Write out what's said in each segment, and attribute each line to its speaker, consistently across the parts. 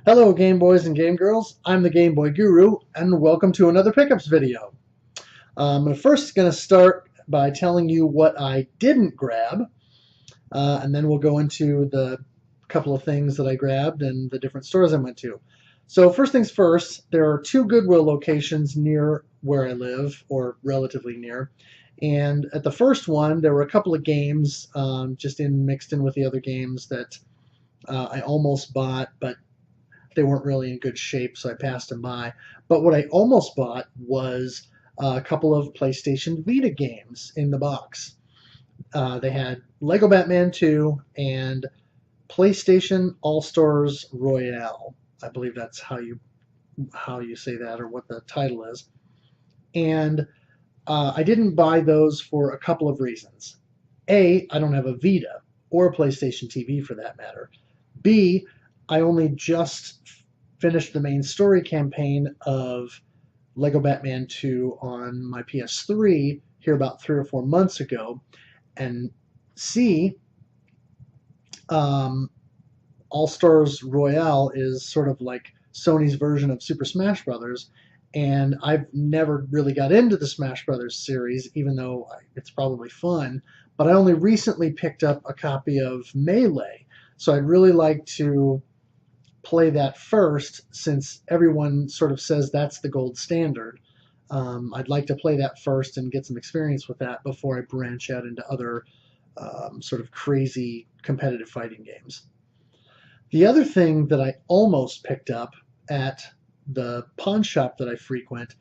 Speaker 1: Hello Game Boys and Game Girls, I'm the Game Boy Guru and welcome to another pickups video. I'm first going to start by telling you what I didn't grab and then we'll go into the couple of things that I grabbed and the different stores I went to. So first things first, there are two Goodwill locations near where I live, or relatively near, and at the first one there were a couple of games mixed in with the other games that I almost bought, but they weren't really in good shape, so I passed them by. But what I almost bought was a couple of PlayStation Vita games in the box. They had Lego Batman 2 and PlayStation All-Stars Royale. I believe that's how you say that, or what the title is. And I didn't buy those for a couple of reasons. A, I don't have a Vita, or a PlayStation TV for that matter. B, I only just finished the main story campaign of Lego Batman 2 on my PS3 here about 3 or 4 months ago. And C, All-Stars Royale is sort of like Sony's version of Super Smash Brothers, and I've never really got into the Smash Brothers series, even though it's probably fun, but I only recently picked up a copy of Melee, so I'd really like to play that first, since everyone sort of says that's the gold standard. I'd like to play that first and get some experience with that before I branch out into other sort of crazy competitive fighting games. The other thing that I almost picked up at the pawn shop that I frequent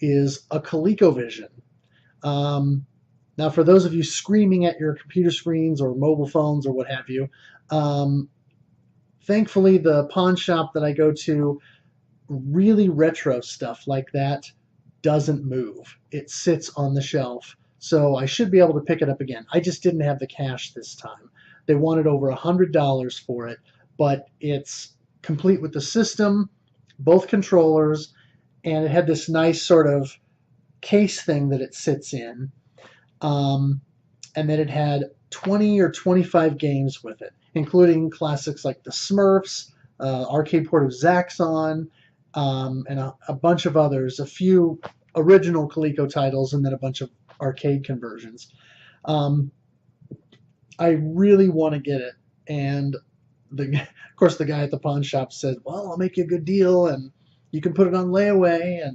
Speaker 1: is a ColecoVision. Now, for those of you screaming at your computer screens or mobile phones or what have you, thankfully, the pawn shop that I go to, really retro stuff like that doesn't move. It sits on the shelf, so I should be able to pick it up again. I just didn't have the cash this time. They wanted over $100 for it, but it's complete with the system, both controllers, and it had this nice sort of case thing that it sits in, and then it had 20 or 25 games with it, including classics like the Smurfs, arcade port of Zaxxon, and a bunch of others, a few original Coleco titles, and then a bunch of arcade conversions. I really want to get it, and of course the guy at the pawn shop said, well, I'll make you a good deal, and you can put it on layaway,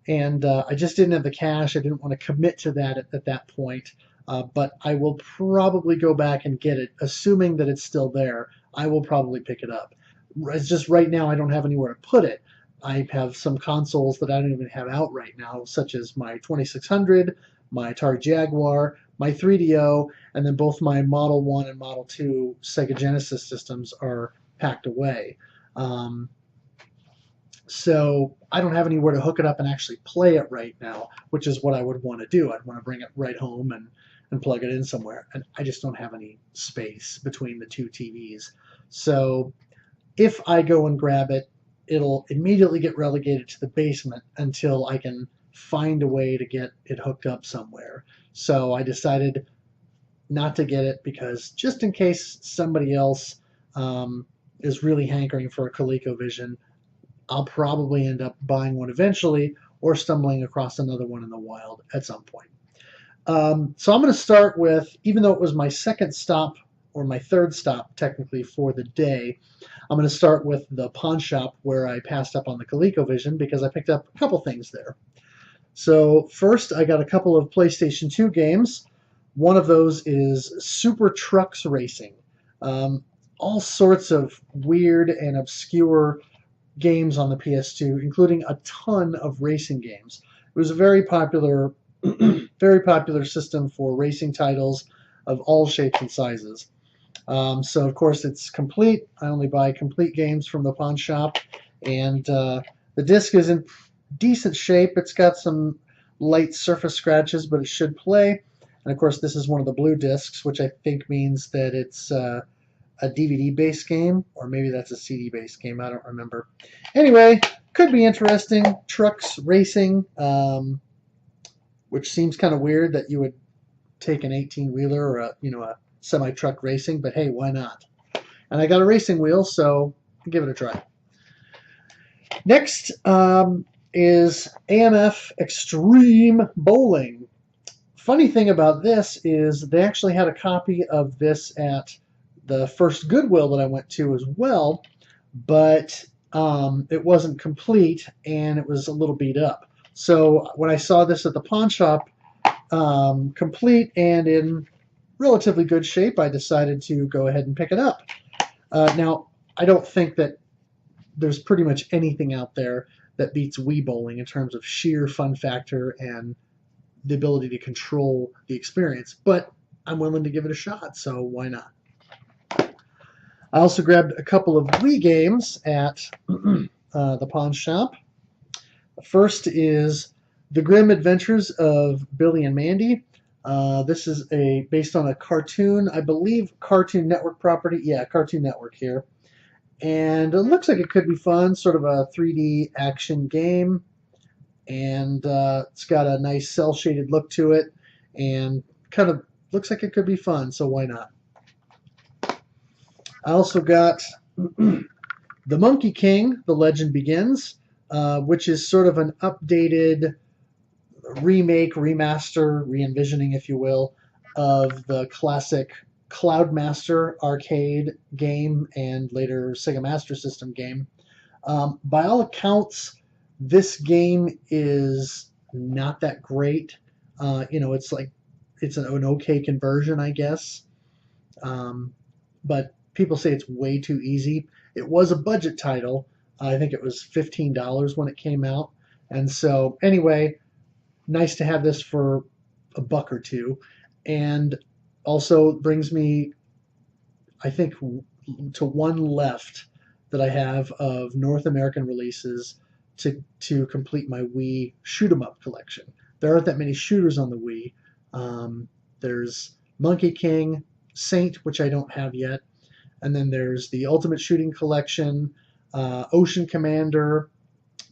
Speaker 1: and I just didn't have the cash. I didn't want to commit to that at that point. But I will probably go back and get it, assuming that it's still there. I will probably pick it up. It's just right now I don't have anywhere to put it. I have some consoles that I don't even have out right now, such as my 2600, my Atari Jaguar, my 3DO, and then both my Model 1 and Model 2 Sega Genesis systems are packed away. So I don't have anywhere to hook it up and actually play it right now, which is what I would want to do. I'd want to bring it right home and plug it in somewhere. And I just don't have any space between the two TVs. So if I go and grab it, it'll immediately get relegated to the basement until I can find a way to get it hooked up somewhere. So I decided not to get it, because just in case somebody else is really hankering for a ColecoVision, I'll probably end up buying one eventually, or stumbling across another one in the wild at some point. So I'm going to start with, even though it was my second stop, or my third stop technically for the day, I'm going to start with the pawn shop where I passed up on the ColecoVision, because I picked up a couple things there. So first, I got a couple of PlayStation 2 games. One of those is Super Trucks Racing. All sorts of weird and obscure games on the PS2, including a ton of racing games. It was a very popular system for racing titles of all shapes and sizes. So of course it's complete. I only buy complete games from the pawn shop, and the disc is in decent shape. It's got some light surface scratches, but it should play. And of course this is one of the blue discs, which I think means that it's a DVD-based game, or maybe that's a CD-based game. I don't remember. Anyway, could be interesting. Trucks racing, which seems kind of weird that you would take an 18-wheeler or a semi-truck racing, but hey, why not? And I got a racing wheel, so I'll give it a try. Next is AMF Extreme Bowling. Funny thing about this is they actually had a copy of this at the first Goodwill that I went to as well, but it wasn't complete and it was a little beat up. So when I saw this at the pawn shop, complete and in relatively good shape, I decided to go ahead and pick it up. Now, I don't think that there's pretty much anything out there that beats Wii Bowling in terms of sheer fun factor and the ability to control the experience, but I'm willing to give it a shot, so why not? I also grabbed a couple of Wii games at the pawn shop. First is The Grim Adventures of Billy and Mandy. This is based on a cartoon, I believe Cartoon Network property. Yeah, Cartoon Network here. And it looks like it could be fun, sort of a 3D action game. And it's got a nice cel-shaded look to it, and kind of looks like it could be fun, so why not? I also got The Monkey King, The Legend Begins, which is sort of an updated remake, remaster, re-envisioning, if you will, of the classic Cloudmaster arcade game and later Sega Master System game. By all accounts, this game is not that great. It's an okay conversion, I guess. But people say it's way too easy. It was a budget title. I think it was $15 when it came out. And so, anyway, nice to have this for a buck or two. And also brings me, I think, to one left that I have of North American releases to complete my Wii shoot 'em up collection. There aren't that many shooters on the Wii. There's Monkey King, Saint, which I don't have yet, and then there's the Ultimate Shooting Collection, Ocean Commander,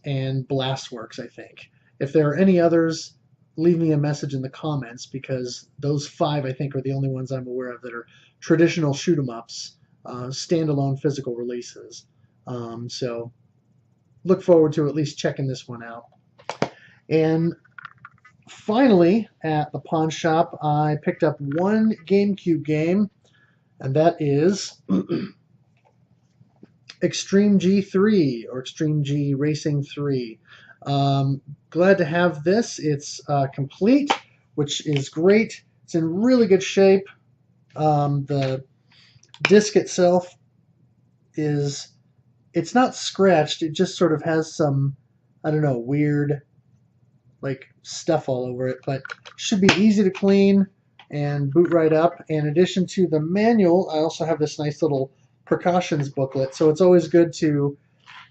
Speaker 1: and Blastworks, I think. If there are any others, leave me a message in the comments, because those 5, I think, are the only ones I'm aware of that are traditional shoot 'em ups, standalone physical releases. So look forward to at least checking this one out. And finally, at the pawn shop, I picked up one GameCube game, and that is Extreme G3, or Extreme G Racing 3. Glad to have this. It's complete, which is great. It's in really good shape. The disc itself it's not scratched. It just sort of has some, I don't know, weird like stuff all over it, but should be easy to clean and boot right up. In addition to the manual, I also have this nice little precautions booklet, so it's always good to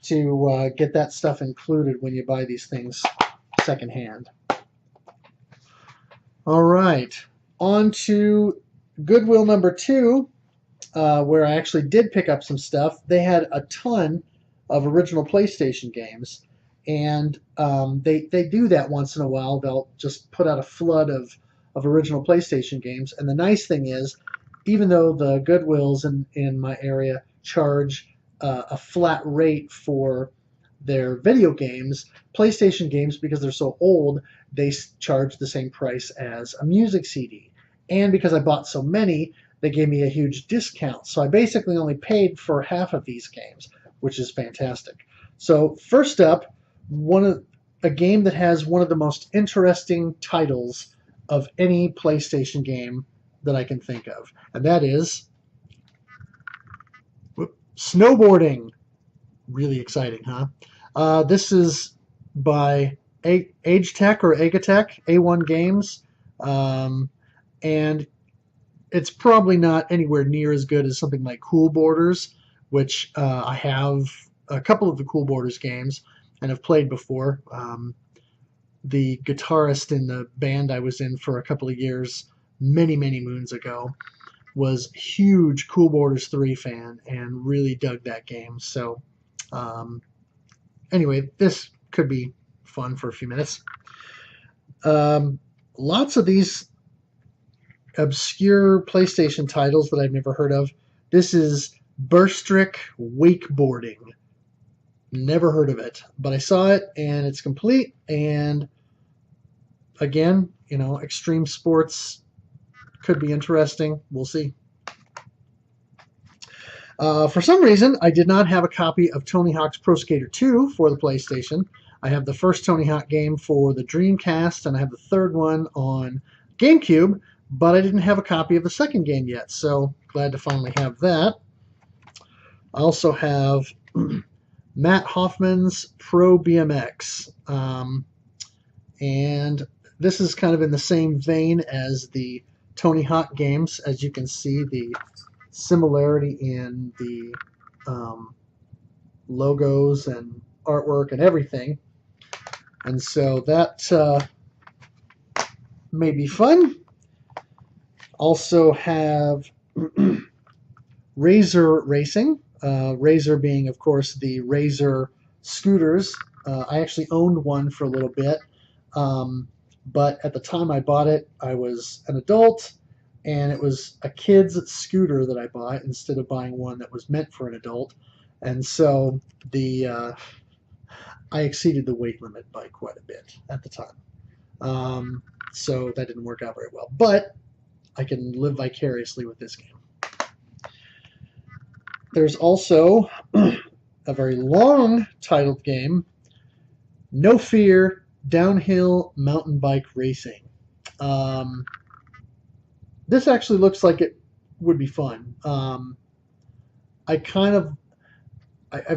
Speaker 1: get that stuff included when you buy these things secondhand. All right, on to Goodwill number 2, where I actually did pick up some stuff. They had a ton of original PlayStation games, and they do that once in a while. They'll just put out a flood of original PlayStation games, and the nice thing is, even though the Goodwills in my area charge a flat rate for their video games, PlayStation games, because they're so old, they charge the same price as a music CD. And because I bought so many, they gave me a huge discount. So I basically only paid for half of these games, which is fantastic. So first up, a game that has one of the most interesting titles of any PlayStation game that I can think of, and that is snowboarding. Really exciting, huh? This is by AgeTech or Agatech, A1 Games, and it's probably not anywhere near as good as something like Cool Borders, which I have a couple of the Cool Borders games and have played before. The guitarist in the band I was in for a couple of years, many moons ago, was a huge Cool Borders 3 fan and really dug that game. So anyway, this could be fun for a few minutes. Lots of these obscure PlayStation titles that I've never heard of. This is Burstrick Wakeboarding. Never heard of it, but I saw it and it's complete. And again, you know, extreme sports could be interesting. We'll see. For some reason, I did not have a copy of Tony Hawk's Pro Skater 2 for the PlayStation. I have the first Tony Hawk game for the Dreamcast, and I have the third one on GameCube, but I didn't have a copy of the second game yet, so glad to finally have that. I also have Matt Hoffman's Pro BMX, and this is kind of in the same vein as the Tony Hawk games. As you can see, the similarity in the logos and artwork and everything, and so that may be fun. Also have Razor Racing, Razor being of course the Razor scooters. I actually owned one for a little bit, but at the time I bought it I was an adult, and it was a kid's scooter that I bought instead of buying one that was meant for an adult. And so I exceeded the weight limit by quite a bit at the time. So that didn't work out very well. But I can live vicariously with this game. There's also a very long titled game, No Fear Downhill Mountain Bike Racing. This actually looks like it would be fun. I've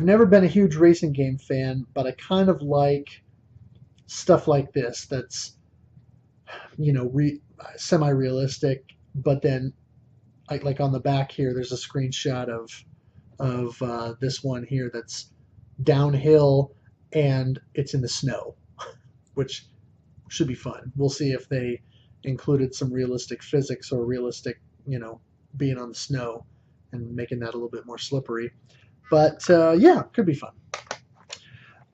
Speaker 1: never been a huge racing game fan, but I kind of like stuff like this that's, you know, semi-realistic, but then like on the back here there's a screenshot of this one here that's downhill and it's in the snow, which should be fun. We'll see if they included some realistic physics or realistic, you know, being on the snow and making that a little bit more slippery. But yeah, could be fun.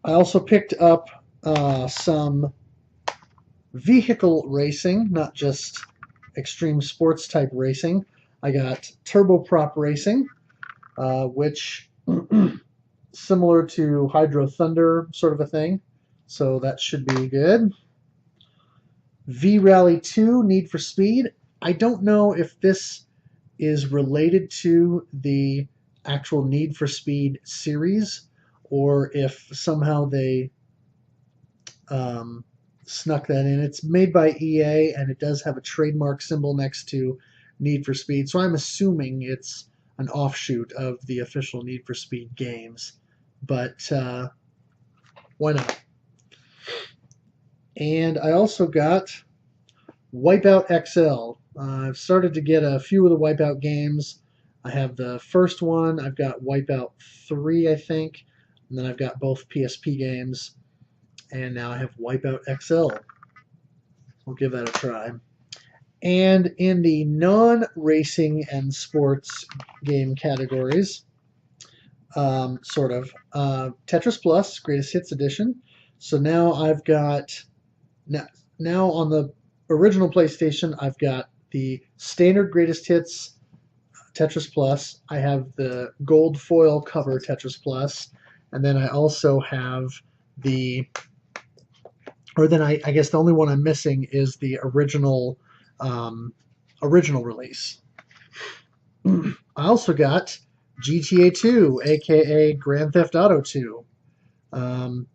Speaker 1: I also picked up some vehicle racing, not just extreme sports type racing. I got turboprop racing, which similar to Hydro Thunder sort of a thing, so that should be good. V-Rally 2 Need for Speed. I don't know if this is related to the actual Need for Speed series or if somehow they snuck that in. It's made by EA and it does have a trademark symbol next to Need for Speed, so I'm assuming it's an offshoot of the official Need for Speed games, but why not? And I also got Wipeout XL. I've started to get a few of the Wipeout games. I have the first one. I've got Wipeout 3, I think. And then I've got both PSP games. And now I have Wipeout XL. We'll give that a try. And in the non-racing and sports game categories, Tetris Plus, Greatest Hits Edition. So now I've got... Now on the original PlayStation, I've got the standard Greatest Hits Tetris Plus. I have the gold foil cover Tetris Plus, and then I also have I guess the only one I'm missing is the original release. I also got GTA 2, aka Grand Theft Auto 2, and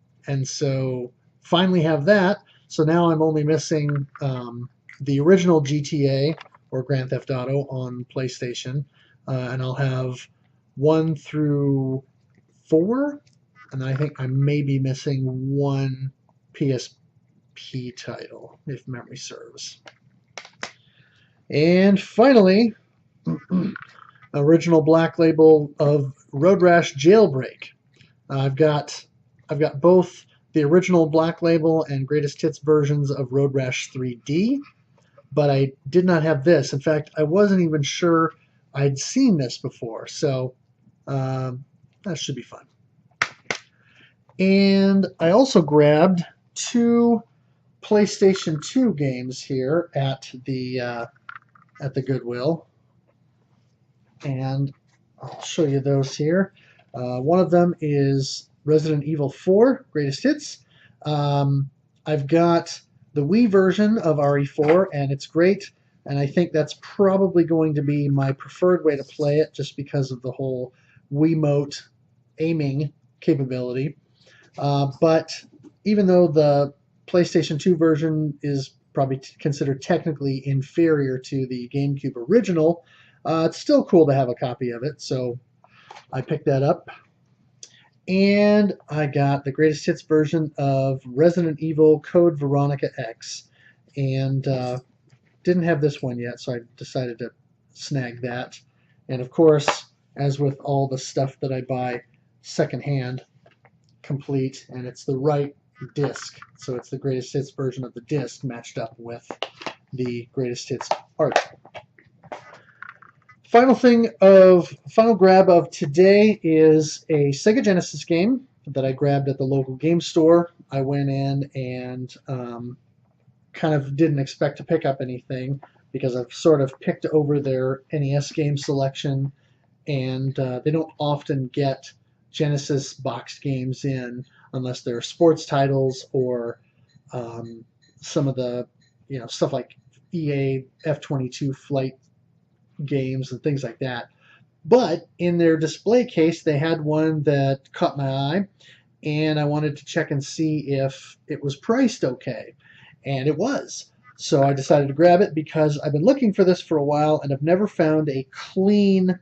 Speaker 1: so finally have that. So now I'm only missing the original GTA or Grand Theft Auto on PlayStation, and I'll have 1 through 4, and I think I may be missing one PSP title, if memory serves. And finally, original Black Label of Road Rash Jailbreak. I've got both the original Black Label and Greatest Hits versions of Road Rash 3D, but I did not have this. In fact, I wasn't even sure I'd seen this before, so that should be fun. And I also grabbed 2 PlayStation 2 games here at the Goodwill, and I'll show you those here. One of them is Resident Evil 4 Greatest Hits. I've got the Wii version of RE4, and it's great. And I think that's probably going to be my preferred way to play it, just because of the whole Wiimote aiming capability. But even though the PlayStation 2 version is probably considered technically inferior to the GameCube original, it's still cool to have a copy of it, so I picked that up. And I got the Greatest Hits version of Resident Evil Code Veronica X. And didn't have this one yet, so I decided to snag that. And of course, as with all the stuff that I buy secondhand, complete, and it's the right disc. So it's the Greatest Hits version of the disc matched up with the Greatest Hits art. Final grab of today is a Sega Genesis game that I grabbed at the local game store. I went in and kind of didn't expect to pick up anything because I've sort of picked over their NES game selection, and they don't often get Genesis boxed games in unless they're sports titles or some of the stuff like EA F-22 flight games and things like that. But in their display case, they had one that caught my eye, and I wanted to check and see if it was priced okay, and it was. So I decided to grab it because I've been looking for this for a while, and I've never found a clean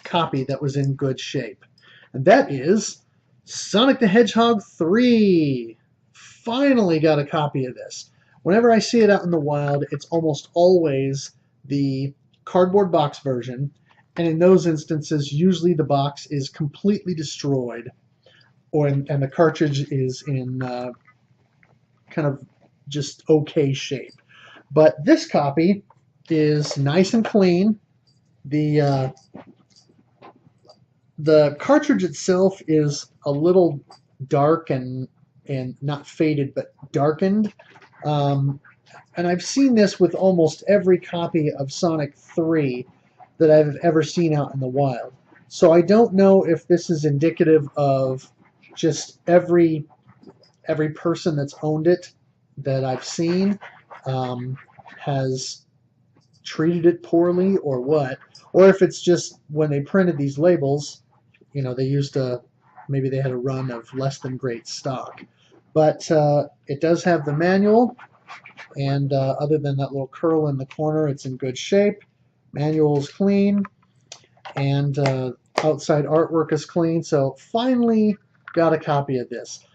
Speaker 1: copy that was in good shape. And that is Sonic the Hedgehog 3. Finally got a copy of this. Whenever I see it out in the wild, it's almost always the cardboard box version, and in those instances, usually the box is completely destroyed, and the cartridge is in kind of just okay shape. But this copy is nice and clean. The cartridge itself is a little dark and not faded, but darkened. And I've seen this with almost every copy of Sonic 3 that I've ever seen out in the wild. So I don't know if this is indicative of just every person that's owned it that I've seen has treated it poorly or what, or if it's just when they printed these labels, they used maybe they had a run of less than great stock. But it does have the manual. And other than that little curl in the corner, it's in good shape. Manual is clean, and outside artwork is clean. So finally got a copy of this.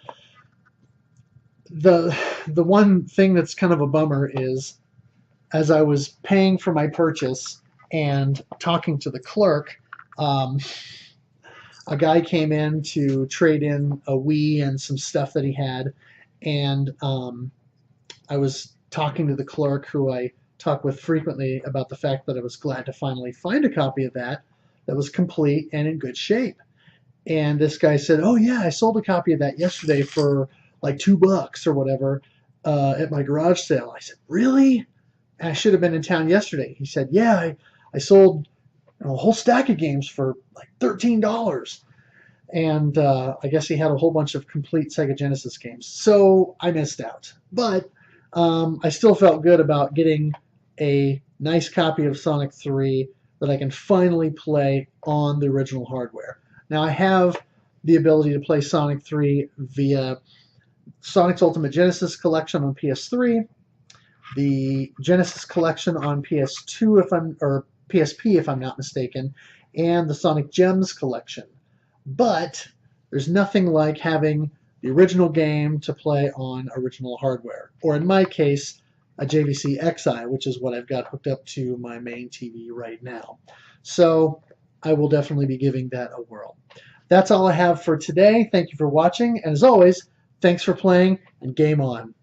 Speaker 1: The one thing that's kind of a bummer is, as I was paying for my purchase and talking to the clerk, a guy came in to trade in a Wii and some stuff that he had, and I was talking to the clerk, who I talk with frequently, about the fact that I was glad to finally find a copy of that was complete and in good shape. And this guy said, "Oh yeah, I sold a copy of that yesterday for like $2 or whatever at my garage sale." I said, "Really? I should have been in town yesterday." He said, "Yeah, I sold a whole stack of games for like $13. And I guess he had a whole bunch of complete Sega Genesis games. So I missed out. But I still felt good about getting a nice copy of Sonic 3 that I can finally play on the original hardware. Now I have the ability to play Sonic 3 via Sonic's Ultimate Genesis Collection on PS3, the Genesis Collection on PS2 or PSP if I'm not mistaken, and the Sonic Gems Collection. But there's nothing like having the original game to play on original hardware, or in my case, a JVC Xi, which is what I've got hooked up to my main TV right now. So I will definitely be giving that a whirl. That's all I have for today. Thank you for watching, and as always, thanks for playing, and game on.